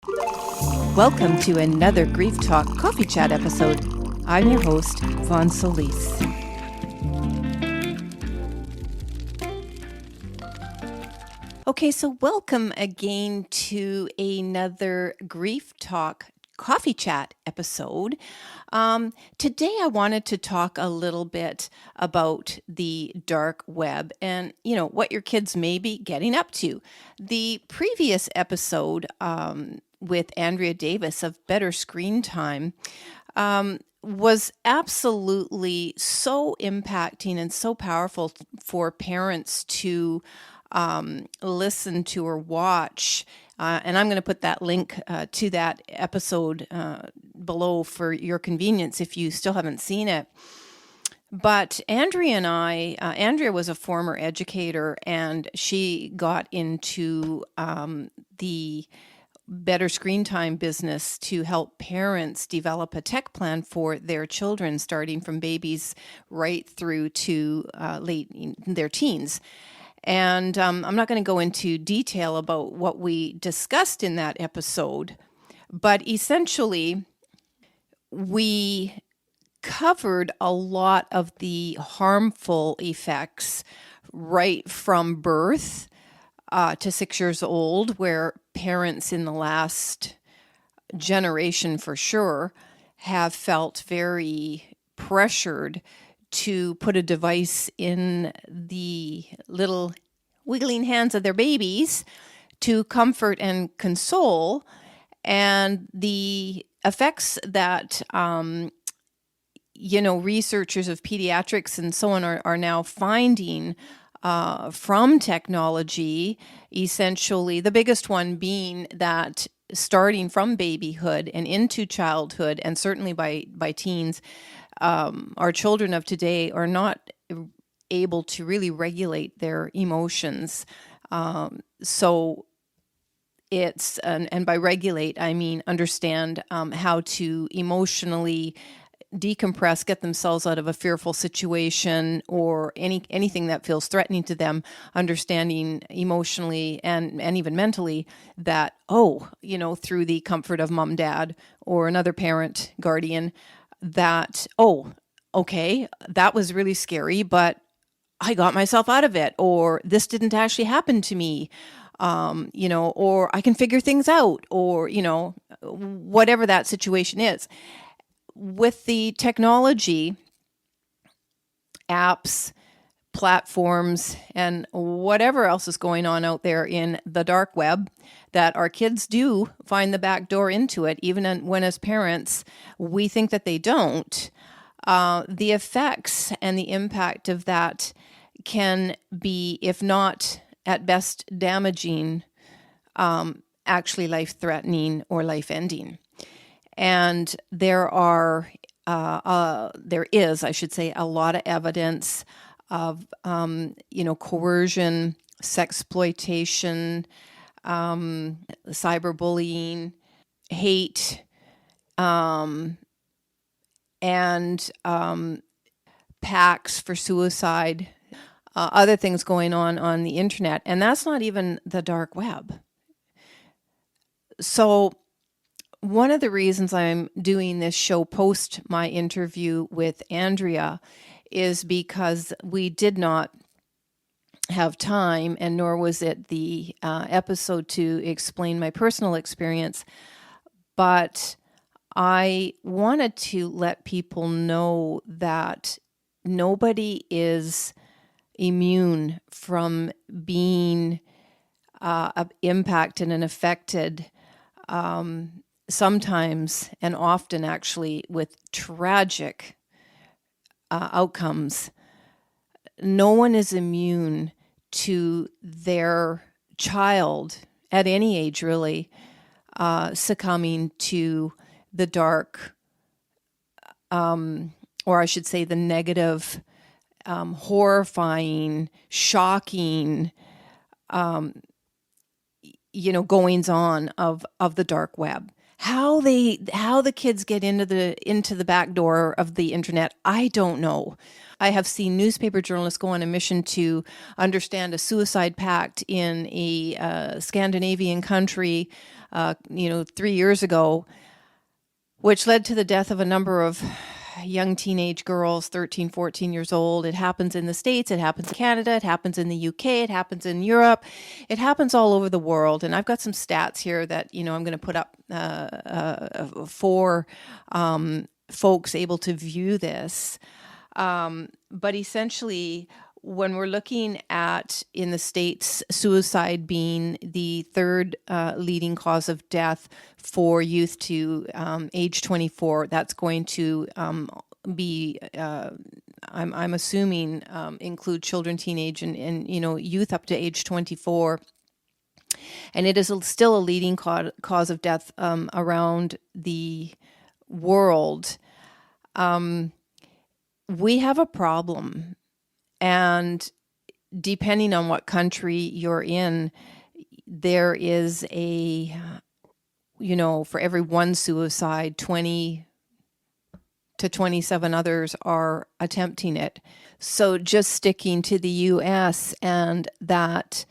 Welcome to another Grief Talk Coffee Chat episode. I'm your host, Vonne Solis. Okay, so welcome again to another Grief Talk Coffee Chat episode. Today I wanted to talk a little bit about the dark web and, what your kids may be getting up to. The previous episode with Andrea Davis of Better Screen Time was absolutely so impacting and so powerful for parents to listen to or watch. And I'm going to put that link to that episode below for your convenience if you still haven't seen it. But Andrea and Andrea was a former educator, and she got into the Better Screen Time business to help parents develop a tech plan for their children, starting from babies right through to late in their teens. And I'm not going to go into detail about what we discussed in that episode, but essentially we covered a lot of the harmful effects right from birth to 6 years old, where parents in the last generation for sure have felt very pressured to put a device in the little wiggling hands of their babies to comfort and console, and the effects that researchers of pediatrics and so on are now finding from technology. Essentially, the biggest one being that starting from babyhood and into childhood, and certainly by teens, our children of today are not able to really regulate their emotions. So it's, and by regulate, I mean understand how to emotionally decompress, get themselves out of a fearful situation or anything that feels threatening to them, understanding emotionally and even mentally that, through the comfort of mom, dad, or another parent, guardian, that, okay, that was really scary, but I got myself out of it, or this didn't actually happen to me, or I can figure things out, or, whatever that situation is. With the technology, apps, platforms, and whatever else is going on out there in the dark web, that our kids do find the back door into it, even when as parents we think that they don't. The effects and the impact of that can be, if not at best damaging, actually life-threatening or life-ending. And there is, I should say, a lot of evidence of, coercion, sexploitation, cyberbullying, hate, and pacts for suicide, other things going on the internet. And that's not even the dark web. So one of the reasons I'm doing this show post my interview with Andrea is because we did not have time, and nor was it the episode to explain my personal experience, but I wanted to let people know that nobody is immune from being impacted and affected, sometimes and often actually with tragic outcomes. No one is immune to their child at any age, really, succumbing to the dark, or I should say the negative, horrifying, shocking, goings on of the dark web. How the kids get into the back door of the internet, I don't know. I have seen newspaper journalists go on a mission to understand a suicide pact in a Scandinavian country, 3 years ago, which led to the death of a number of young teenage girls, 13, 14 years old. It happens in the States, it happens in Canada, it happens in the UK, it happens in Europe, it happens all over the world. And I've got some stats here that, I'm going to put up for folks able to view this. But essentially, when we're looking at, in the States, suicide being the third leading cause of death for youth to age 24, that's going to be, I'm assuming, include children, teenage, and youth up to age 24. And it is still a leading cause of death around the world. We have a problem. And depending on what country you're in, there is for every one suicide, 20 to 27 others are attempting it. So just sticking to the US, and that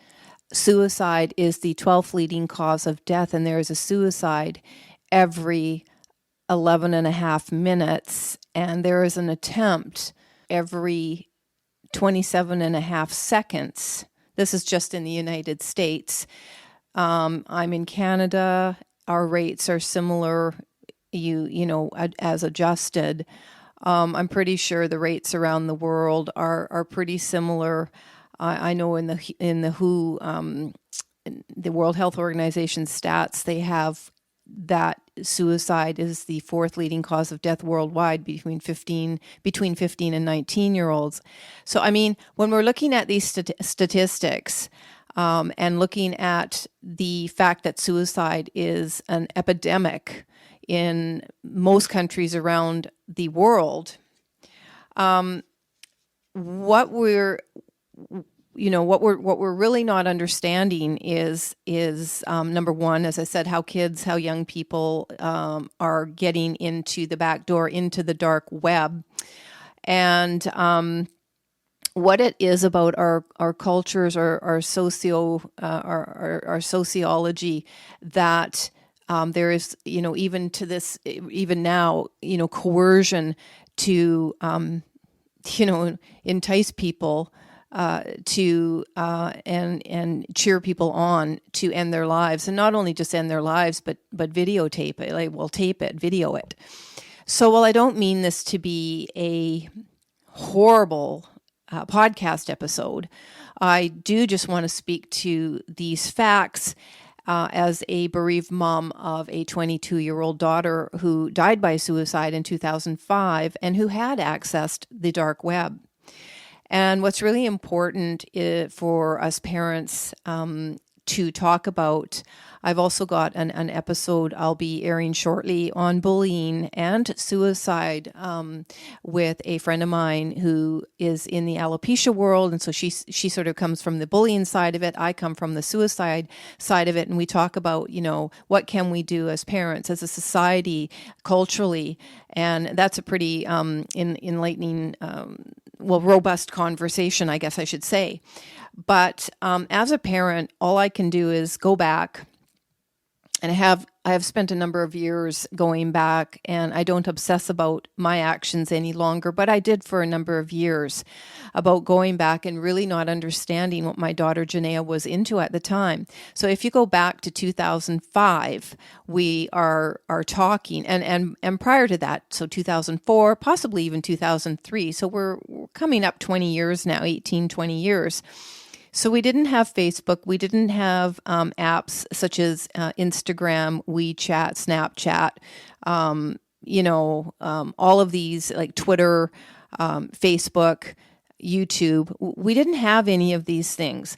suicide is the 12th leading cause of death, and there is a suicide every 11 and a half minutes, and there is an attempt every 27 and a half seconds. This is just in the United States. I'm in Canada. Our rates are similar, as adjusted. I'm pretty sure the rates around the world are pretty similar. I know in the WHO, the World Health Organization stats, they have that suicide is the fourth leading cause of death worldwide between 15 and 19-year-olds. So, when we're looking at these statistics and looking at the fact that suicide is an epidemic in most countries around the world, what we're really not understanding is number one, as I said, how young people are getting into the back door into the dark web, and what it is about our cultures, our sociology, that there is, even to this, even now, coercion to entice people to and cheer people on to end their lives, and not only just end their lives, but videotape it. Like, well, tape it, video it. So, while I don't mean this to be a horrible podcast episode, I do just want to speak to these facts as a bereaved mom of a 22-year-old daughter who died by suicide in 2005 and who had accessed the dark web. And what's really important for us parents to talk about, I've also got an episode I'll be airing shortly on bullying and suicide with a friend of mine who is in the alopecia world. And so she sort of comes from the bullying side of it. I come from the suicide side of it. And we talk about, what can we do as parents, as a society, culturally. And that's a pretty enlightening, robust conversation, I guess I should say. But as a parent, all I can do is go back, and I have spent a number of years going back, and I don't obsess about my actions any longer, but I did for a number of years, about going back and really not understanding what my daughter Janaea was into at the time. So if you go back to 2005, we are talking, and prior to that, so 2004, possibly even 2003. So we're coming up 20 years now, 18, 20 years. So we didn't have Facebook. We didn't have apps such as Instagram, WeChat, Snapchat, all of these, like Twitter, Facebook, YouTube. We didn't have any of these things.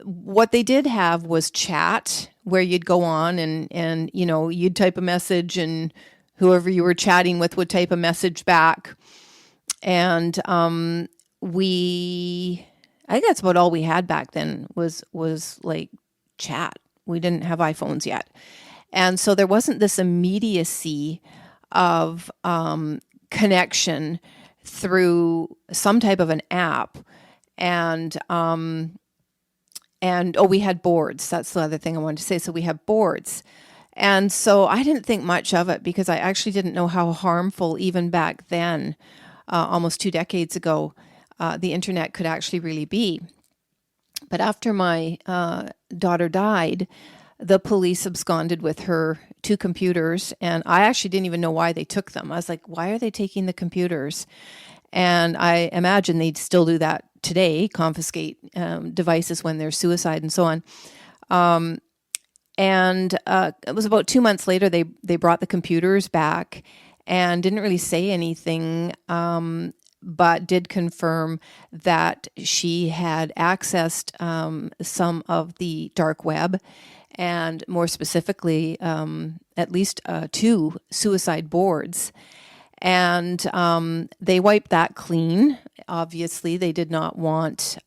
What they did have was chat, where you'd go on and you'd type a message, and whoever you were chatting with would type a message back. And I think that's about all we had back then was like chat. We didn't have iPhones yet. And so there wasn't this immediacy of connection through some type of an app. And we had boards. That's the other thing I wanted to say. So we had boards. And so I didn't think much of it because I actually didn't know how harmful, even back then, almost 2 decades ago, the internet could actually really be. But after my daughter died, the police absconded with her 2 computers, and I actually didn't even know why they took them. I was like, why are they taking the computers? And I imagine they'd still do that today, confiscate devices when there's suicide and so on. And it was about 2 months later, they brought the computers back and didn't really say anything, but did confirm that she had accessed some of the dark web, and more specifically, at least 2 suicide boards. And they wiped that clean. Obviously, they did not want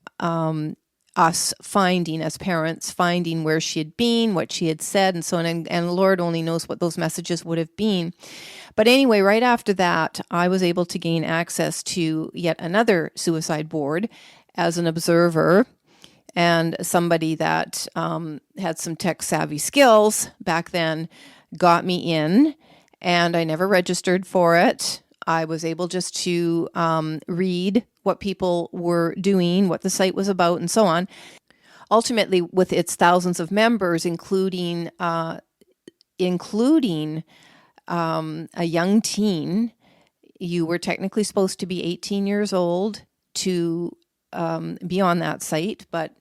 us finding, as parents, finding where she had been, what she had said, and so on. And Lord only knows what those messages would have been. But anyway, right after that, I was able to gain access to yet another suicide board as an observer, and somebody that had some tech savvy skills back then got me in, and I never registered for it. I was able just to read what people were doing, what the site was about, and so on. Ultimately, with its thousands of members, including a young teen, you were technically supposed to be 18 years old to be on that site, but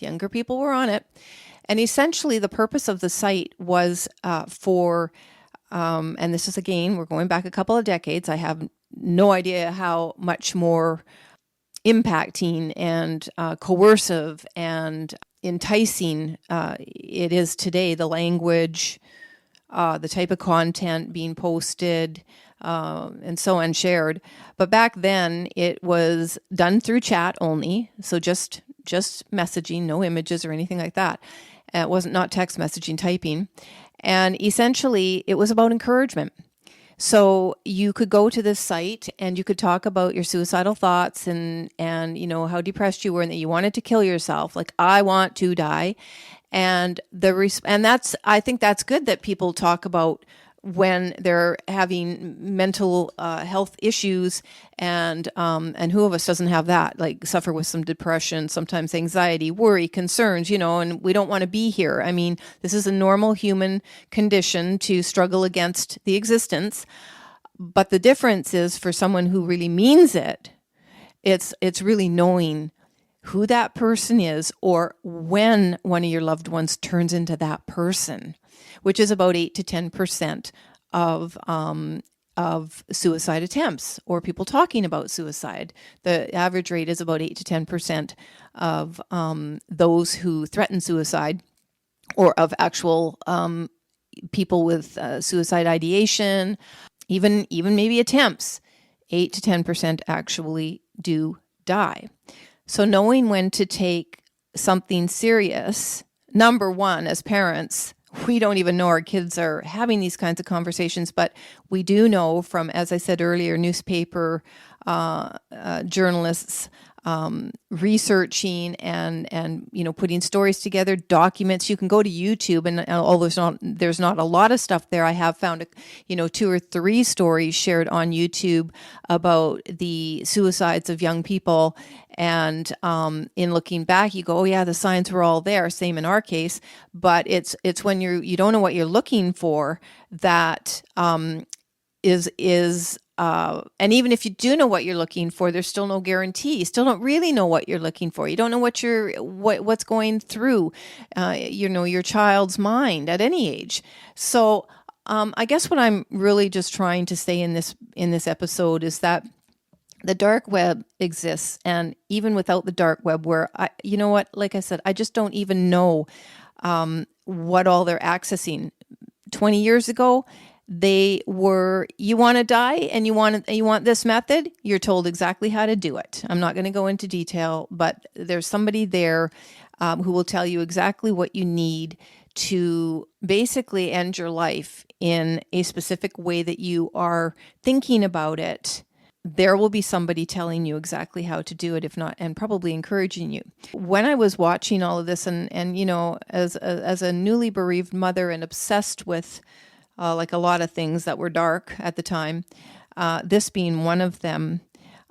younger people were on it. And essentially, the purpose of the site was and this is, again, we're going back a couple of decades. I have no idea how much more impacting and coercive and enticing it is today, the language, the type of content being posted, and so on, shared. But back then, it was done through chat only, so just messaging, no images or anything like that. It wasn't not text messaging, typing. And essentially, it was about encouragement. So you could go to this site and you could talk about your suicidal thoughts and how depressed you were and that you wanted to kill yourself, like, I want to die. And I think that's good that people talk about when they're having mental health issues, and who of us doesn't have that, like suffer with some depression, sometimes anxiety, worry, concerns, and we don't want to be here. I mean, this is a normal human condition to struggle against the existence. But the difference is, for someone who really means it, it's really knowing who that person is, or when one of your loved ones turns into that person, which is about 8 to 10% of suicide attempts or people talking about suicide. The average rate is about 8 to 10% of those who threaten suicide, or of actual people with suicide ideation, even maybe attempts. 8 to 10% actually do die. So knowing when to take something serious, number one, as parents, we don't even know our kids are having these kinds of conversations, but we do know from, as I said earlier, newspaper journalists researching and putting stories together, documents. You can go to YouTube, and although there's not a lot of stuff there, I have found 2 or 3 stories shared on YouTube about the suicides of young people. And in looking back, you go, oh yeah, the signs were all there. Same in our case, but it's when you don't know what you're looking for that is. And even if you do know what you're looking for, there's still no guarantee. You still don't really know what you're looking for. You don't know what's going through, your child's mind at any age. So I guess what I'm really just trying to say in this episode is that the dark web exists, and even without the dark web, where like I said, I just don't even know what all they're accessing. 20 years ago, they were, you want to die and you want this method, you're told exactly how to do it. I'm not going to go into detail, but there's somebody there who will tell you exactly what you need to basically end your life in a specific way that you are thinking about it. there will be somebody telling you exactly how to do it, if not, and probably encouraging you. When I was watching all of this, and as a newly bereaved mother and obsessed with like a lot of things that were dark at the time, this being one of them,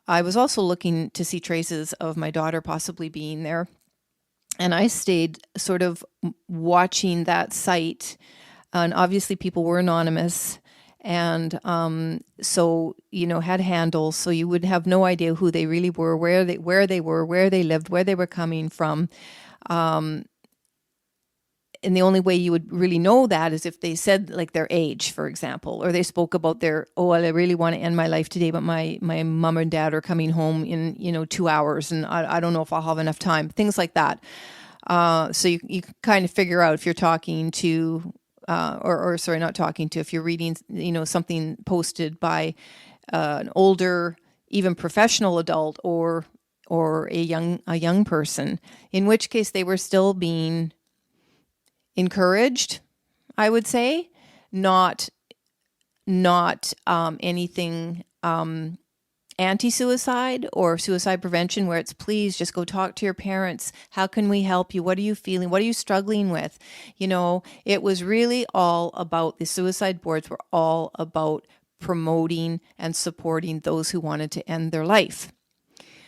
I was also looking to see traces of my daughter possibly being there. And I stayed sort of watching that site. And obviously, people were anonymous. And so, had handles. So you would have no idea who they really were, where they were, where they lived, where they were coming from. And the only way you would really know that is if they said like their age, for example, or they spoke about I really want to end my life today, but my mom and dad are coming home in, 2 hours and I don't know if I'll have enough time, things like that. So you kind of figure out if you're talking to, not talking to, if you're reading, something posted by an older, even professional adult or a young person, in which case they were still being encouraged, I would say, not anything anti-suicide or suicide prevention where it's please just go talk to your parents. How can we help you? What are you feeling? What are you struggling with? It was really all about, the suicide boards were all about promoting and supporting those who wanted to end their life.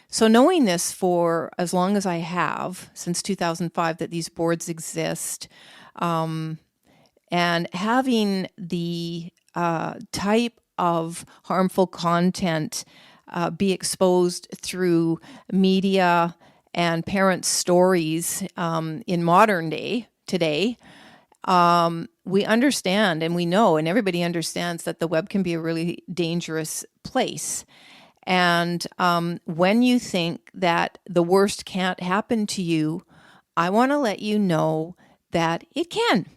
So knowing this for as long as I have, since 2005, that these boards exist, and having the type of harmful content be exposed through media and parents' stories in modern day today, we understand and we know, and everybody understands, that the web can be a really dangerous place. And when you think that the worst can't happen to you, I want to let you know that it can.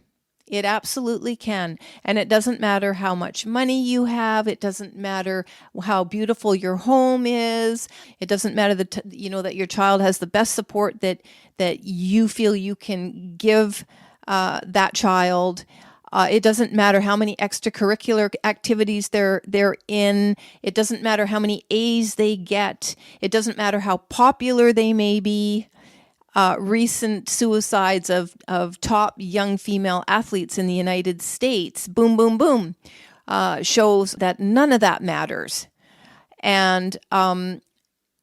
It absolutely can. And it doesn't matter how much money you have. It doesn't matter how beautiful your home is. It doesn't matter that your child has the best support that you feel you can give that child. It doesn't matter how many extracurricular activities they're in. It doesn't matter how many A's they get. It doesn't matter how popular they may be. Recent suicides of top young female athletes in the United States, boom, boom, boom, shows that none of that matters. And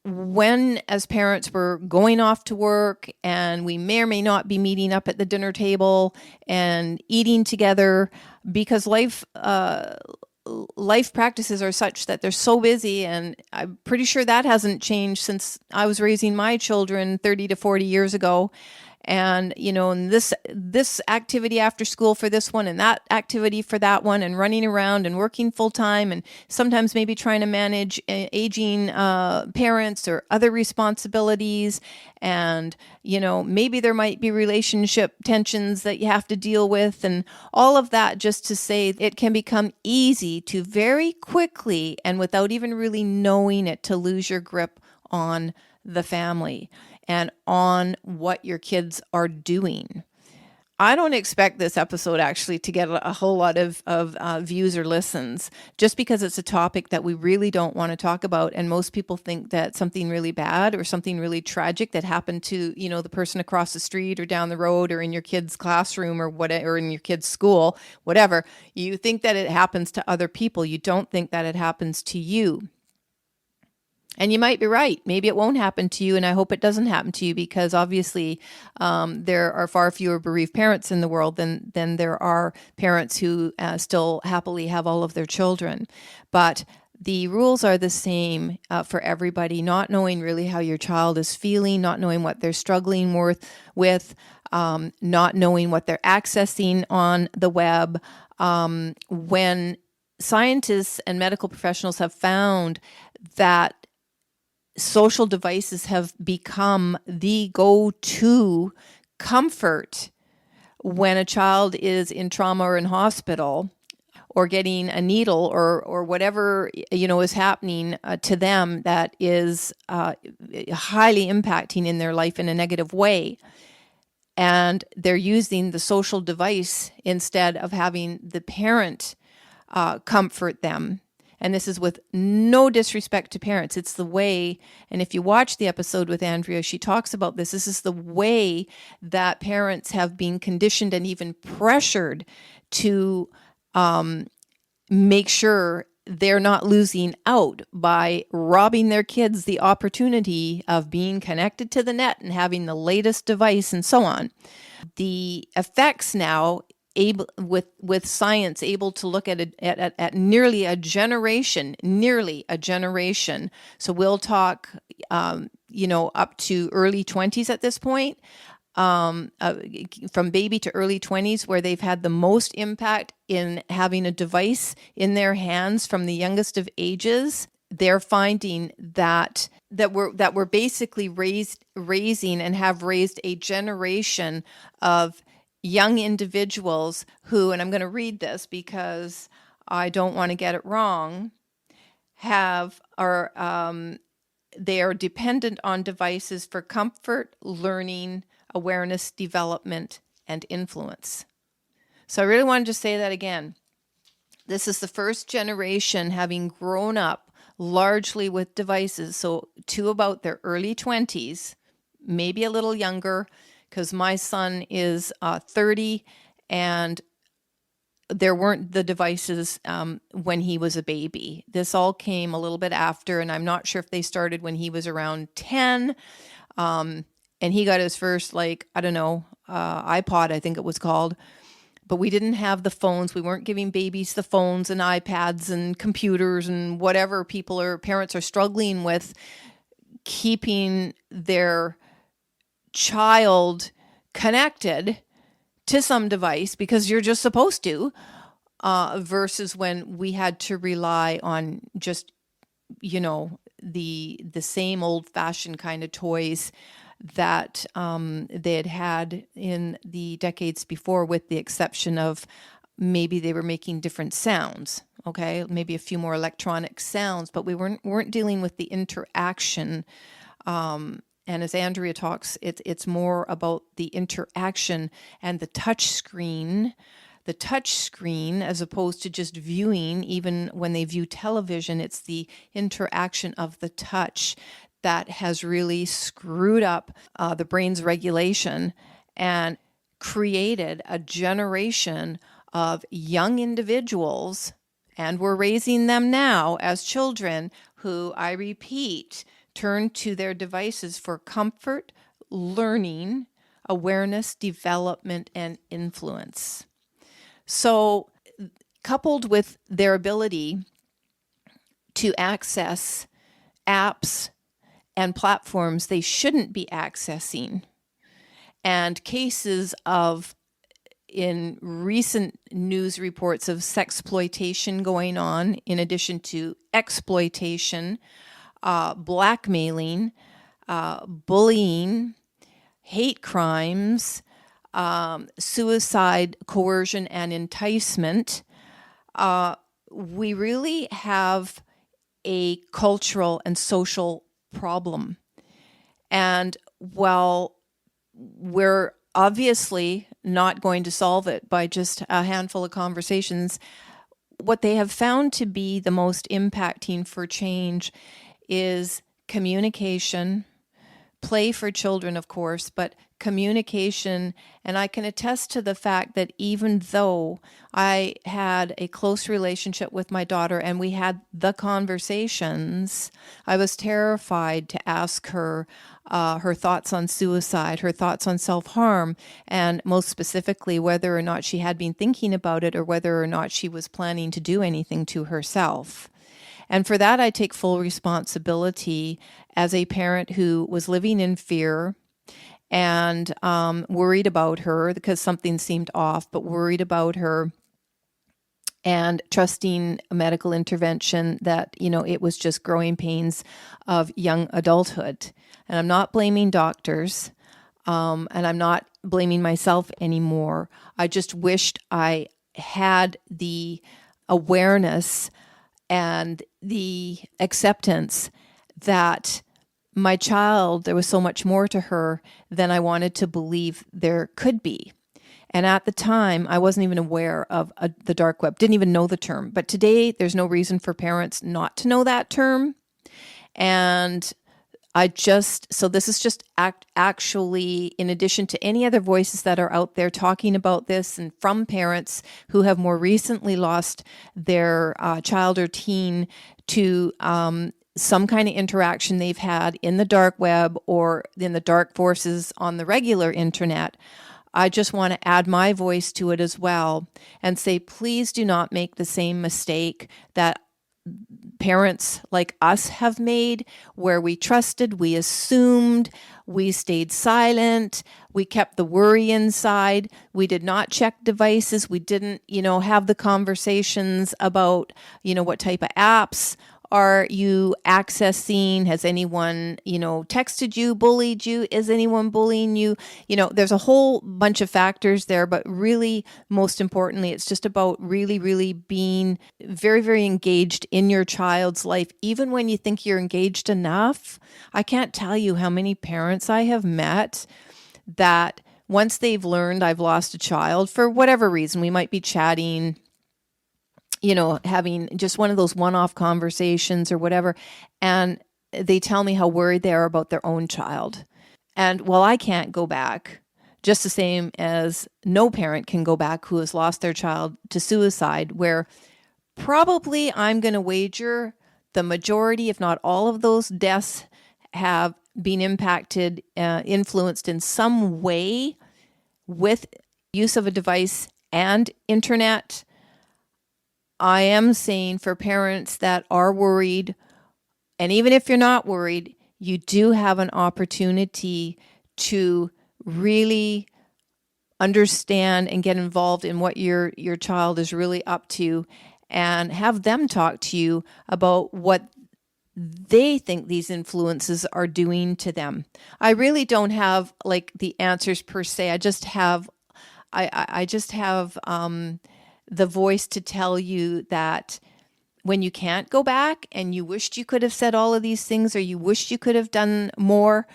when, as parents, we're going off to work and we may or may not be meeting up at the dinner table and eating together, because life practices are such that they're so busy, and I'm pretty sure that hasn't changed since I was raising my children 30 to 40 years ago. And and this activity after school for this one and that activity for that one, and running around and working full time, and sometimes maybe trying to manage aging parents or other responsibilities. And maybe there might be relationship tensions that you have to deal with, and all of that, just to say it can become easy to very quickly, and without even really knowing it, to lose your grip on the family and on what your kids are doing. I don't expect this episode actually to get a whole lot of views or listens, just because it's a topic that we really don't want to talk about. And most people think that something really bad or something really tragic that happened to, the person across the street or down the road or in your kid's classroom or whatever, or in your kid's school, whatever, you think that it happens to other people. You don't think that it happens to you. And you might be right. Maybe it won't happen to you, and I hope it doesn't happen to you, because obviously there are far fewer bereaved parents in the world than there are parents who still happily have all of their children. But the rules are the same for everybody. Not knowing really how your child is feeling, not knowing what they're struggling with, not knowing what they're accessing on the web. When scientists and medical professionals have found that social devices have become the go-to comfort when a child is in trauma or in hospital, or getting a needle or whatever is happening to them that is highly impacting in their life in a negative way, and they're using the social device instead of having the parent comfort them And this is with no disrespect to parents. It's the way, and if you watch the episode with Andrea, she talks about this. This is the way that parents have been conditioned and even pressured to make sure they're not losing out by robbing their kids the opportunity of being connected to the net and having the latest device and so on. The effects now, able with science, able to look at nearly a generation. So we'll talk, up to early 20s at this point, from baby to early 20s, where they've had the most impact in having a device in their hands from the youngest of ages. They're finding that we're basically raising and have raised a generation of young individuals who, and I'm going to read this because I don't want to get it wrong, they are dependent on devices for comfort, learning, awareness, development, and influence. So I really wanted to say that again. This is the first generation having grown up largely with devices, so to about their early 20s, maybe a little younger, because my son is 30, and there weren't the devices when he was a baby. This all came a little bit after, and I'm not sure if they started when he was around 10. And he got his first, iPod, I think it was called. But we didn't have the phones. We weren't giving babies the phones and iPads and computers and whatever parents are struggling with, keeping their child connected to some device because you're just supposed to, versus when we had to rely on just, the same old-fashioned kind of toys that they had in the decades before, with the exception of maybe they were making different sounds, okay? Maybe a few more electronic sounds, but we weren't dealing with the interaction. And as Andrea talks, it's more about the interaction and the touch screen. The touch screen, as opposed to just viewing. Even when they view television, it's the interaction of the touch that has really screwed up the brain's regulation and created a generation of young individuals, and we're raising them now as children, who, I repeat, turn to their devices for comfort, learning, awareness, development, and influence. So, coupled with their ability to access apps and platforms they shouldn't be accessing, and cases in recent news reports of sexploitation going on, in addition to exploitation, blackmailing, bullying, hate crimes, suicide, coercion, and enticement, we really have a cultural and social problem. And while we're obviously not going to solve it by just a handful of conversations, what they have found to be the most impacting for change is communication, play for children, of course, but communication. And I can attest to the fact that even though I had a close relationship with my daughter and we had the conversations, I was terrified to ask her her thoughts on suicide, her thoughts on self-harm, and most specifically, whether or not she had been thinking about it or whether or not she was planning to do anything to herself. And for that, I take full responsibility as a parent who was living in fear and worried about her because something seemed off, but worried about her and trusting a medical intervention that, it was just growing pains of young adulthood. And I'm not blaming doctors, and I'm not blaming myself anymore. I just wished I had the awareness and the acceptance that my child, there was so much more to her than I wanted to believe there could be. And at the time, I wasn't even aware of the dark web, didn't even know the term. But today, there's no reason for parents not to know that term. And so this is just actually, in addition to any other voices that are out there talking about this, and from parents who have more recently lost their child or teen to some kind of interaction they've had in the dark web or in the dark forces on the regular internet. I just want to add my voice to it as well and say, please do not make the same mistake that parents like us have made, where we trusted, we assumed, we stayed silent, we kept the worry inside, we did not check devices, we didn't, have the conversations about, what type of apps are you accessing? Has anyone, texted you, bullied you? Is anyone bullying you? There's a whole bunch of factors there, but really, most importantly, it's just about really, really being very, very engaged in your child's life, even when you think you're engaged enough. I can't tell you how many parents I have met that once they've learned I've lost a child for whatever reason, we might be chatting, having just one of those one-off conversations or whatever, and they tell me how worried they are about their own child. And while I can't go back, just the same as no parent can go back who has lost their child to suicide, where probably I'm going to wager the majority, if not all of those deaths have been impacted, influenced in some way with use of a device and internet. I am saying for parents that are worried, and even if you're not worried, you do have an opportunity to really understand and get involved in what your child is really up to, and have them talk to you about what they think these influences are doing to them. I really don't have like the answers per se. I just have the voice to tell you that when you can't go back and you wished you could have said all of these things, or you wished you could have done more,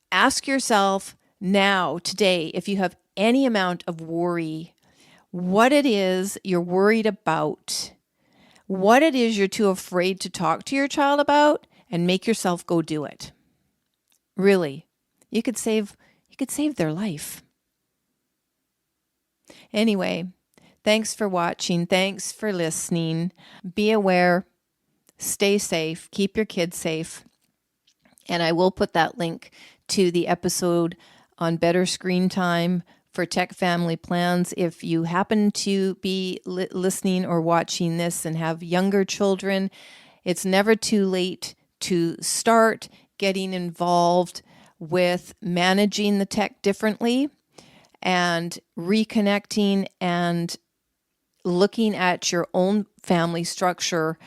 ask yourself now, today, if you have any amount of worry, what it is you're worried about, what it is you're too afraid to talk to your child about, and make yourself go do it. Really, you could save their life. Anyway, thanks for watching. Thanks for listening. Be aware, stay safe, keep your kids safe. And I will put that link to the episode on better screen time for tech family plans. If you happen to be listening or watching this and have younger children, it's never too late to start getting involved with managing the tech differently and reconnecting and looking at your own family structure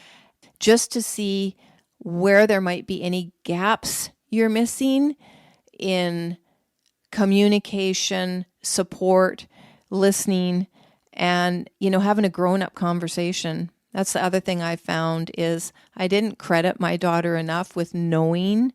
just to see where there might be any gaps you're missing in communication, support, listening, and, having a grown-up conversation. That's the other thing I found is I didn't credit my daughter enough with knowing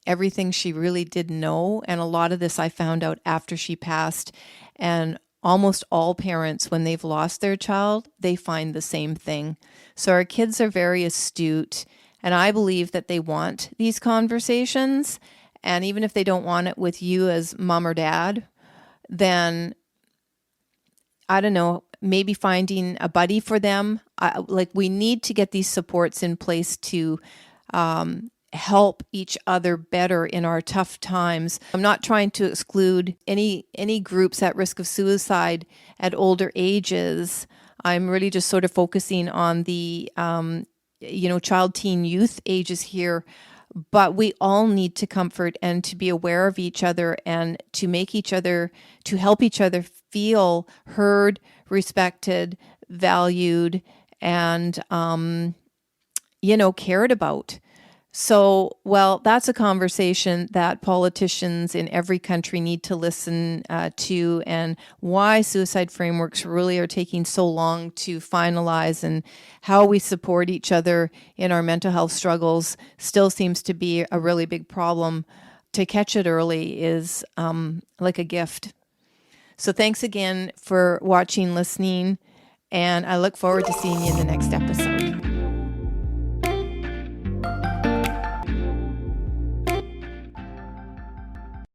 everything she really did know. And a lot of this I found out after she passed. And almost all parents, when they've lost their child, they find the same thing. So our kids are very astute, and I believe that they want these conversations. And even if they don't want it with you as mom or dad, then, I don't know, maybe finding a buddy for them. We need to get these supports in place to help each other better in our tough times. I'm not trying to exclude any groups at risk of suicide at older ages. I'm really just sort of focusing on the child, teen, youth ages here. But we all need to comfort and to be aware of each other, and to help each other feel heard, respected, valued, and cared about. So, that's a conversation that politicians in every country need to listen to, and why suicide frameworks really are taking so long to finalize, and how we support each other in our mental health struggles still seems to be a really big problem to catch it early is like a gift. So thanks again for watching, listening, and I look forward to seeing you in the next episode.